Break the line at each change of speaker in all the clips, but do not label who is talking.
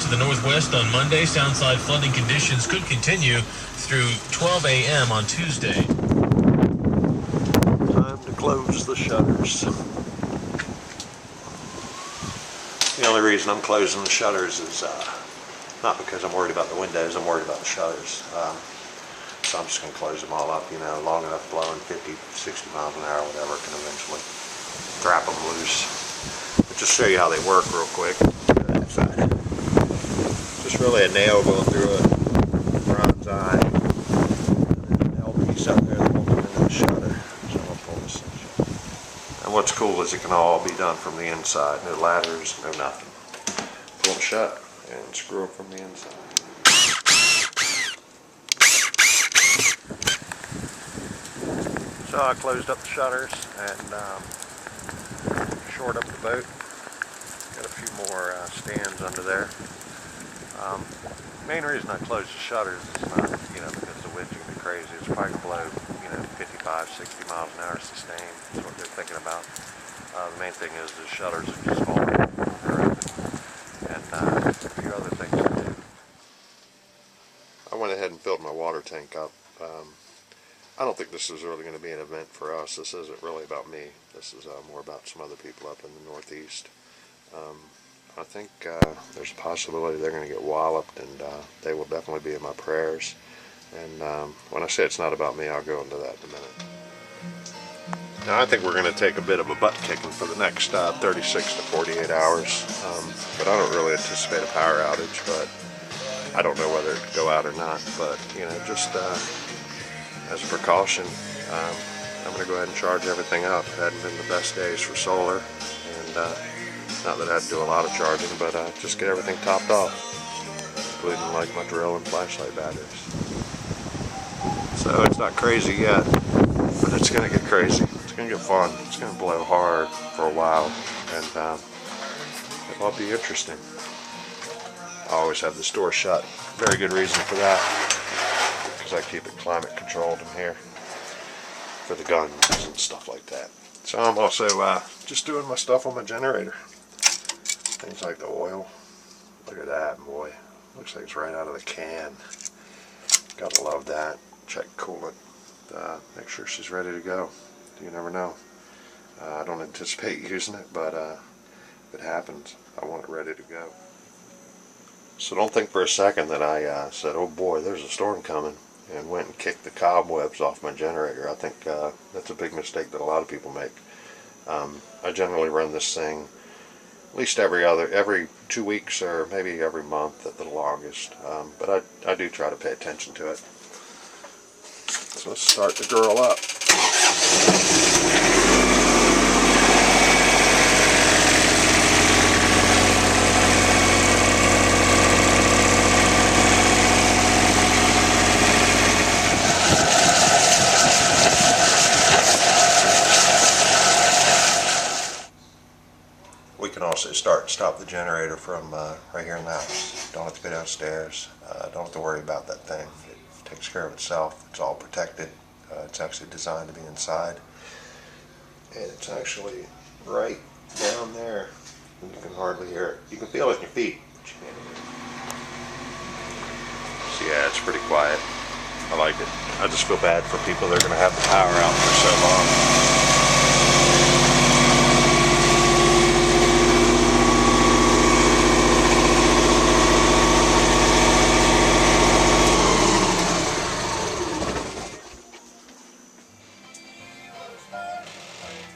to the northwest on Monday. Soundside flooding conditions could continue through 12 a.m. on Tuesday.
Time to close the shutters. The only reason I'm closing the shutters is not because I'm worried about the windows, I'm worried about the shutters. So I'm just going to close them all up, you know, long enough blowing 50, 60 miles an hour, whatever, can eventually trap them loose. But just show you how they work real quick. That side. Just really a nail going through a bronze eye. And then an L piece out there that holds it into the shutter. So I'll pull this thing shut. And what's cool is it can all be done from the inside. No ladders, no nothing. Pull them shut and screw them from the inside. So I closed up the shutters and shored up the boat. Got a few more stands under there. Main reason I closed the shutters is not, you know, because the wind's going to be crazy. It's probably going to blow, you know, 55, 60 miles an hour sustained. That's what they're thinking about. The main thing is the shutters are just falling. They're open. And a few other things to do. I went ahead and filled my water tank up. I don't think this is really going to be an event for us. This isn't really about me. This is more about some other people up in the Northeast. I think there's a possibility they're going to get walloped, and they will definitely be in my prayers. And when I say it's not about me, I'll go into that in a minute. Now I think we're going to take a bit of a butt kicking for the next 36 to 48 hours. But I don't really anticipate a power outage, but I don't know whether it could go out or not. But, you know, just as a precaution, I'm going to go ahead and charge everything up. It hadn't been the best days for solar, and not that I had to do a lot of charging, but just get everything topped off, including like my drill and flashlight batteries. So it's not crazy yet, but it's going to get crazy. It's going to get fun. It's going to blow hard for a while, and it'll be interesting. I always have this door shut. Very good reason for that, because I keep it climate controlled in here for the guns and stuff like that. So I'm also just doing my stuff on my generator. Things like the oil. Look at that, boy. Looks like it's right out of the can. Gotta love that. Check coolant. Make sure she's ready to go. You never know. I don't anticipate using it, but if it happens, I want it ready to go. So don't think for a second that I said, oh boy, there's a storm coming, and went and kicked the cobwebs off my generator. I think that's a big mistake that a lot of people make. I generally run this thing at least every 2 weeks, or maybe every month at the longest. But I do try to pay attention to it. So let's start the girl up. We can also stop the generator from right here in the house. Don't have to go downstairs. Don't have to worry about that thing. It takes care of itself. It's all protected. It's actually designed to be inside. And it's actually right down there. And you can hardly hear it. You can feel it in your feet, but you can't hear it. So yeah, it's pretty quiet. I like it. I just feel bad for people that are going to have the power out for so long.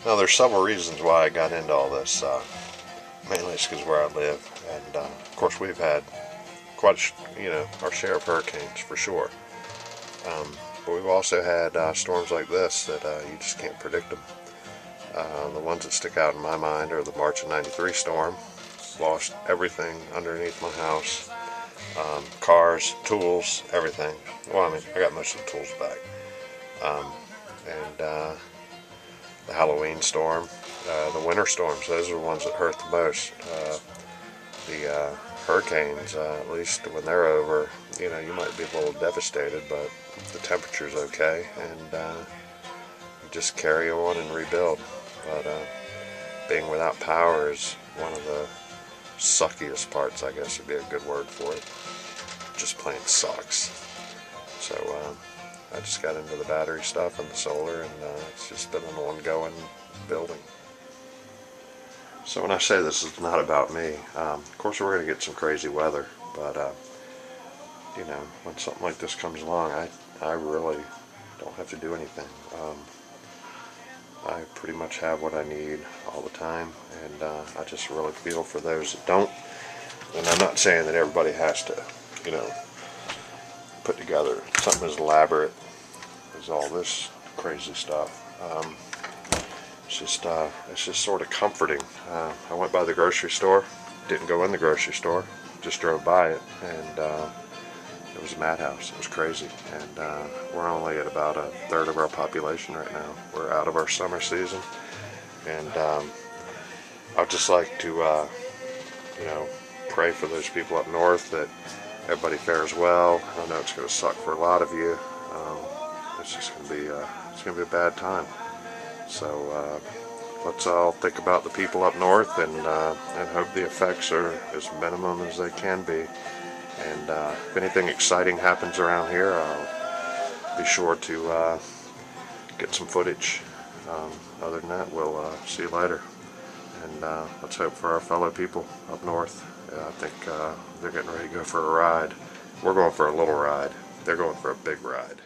Now there's several reasons why I got into all this. Mainly it's because where I live, and of course we've had quite our share of hurricanes for sure. But we've also had storms like this that you just can't predict them. The ones that stick out in my mind are the March of '93 storm. Lost everything underneath my house. Cars, tools, everything. Well, I mean, I got most of the tools back. The Halloween storm, the winter storms, those are the ones that hurt the most. The hurricanes, at least when they're over, you might be a little devastated, but the temperature's okay, and you just carry on and rebuild. But being without power is one of the
suckiest parts, I guess would be a good word for it. Just plain sucks. So I just got into the battery stuff and the solar, and it's just been an ongoing building. So when I say this is not about me, of course we're going to get some crazy weather, but you know, when something like this comes along, I really don't have to do anything. I pretty much have what I need all the time, and I just really feel for those that don't. And I'm not saying that everybody has to, you know, put together something as elaborate as all this crazy stuff. It's just sort of comforting. I went by the grocery store, didn't go in the grocery store, just drove by it, and it was a madhouse. It was crazy, and we're only at about a third of our population right now. We're out of our summer season, and I'd just like to, you know, pray for those people up north that everybody fares well. I know it's going to suck for a lot of you. It's just going to be, it's going to be a bad time. So let's all think about the people up north, and hope the effects are as minimum as they can be. And if anything exciting happens around here, I'll be sure to get some footage. Other than that, we'll see you later. And let's hope for our fellow people up north. I think they're getting ready to go for a ride. We're going for a little ride. They're going for a big ride.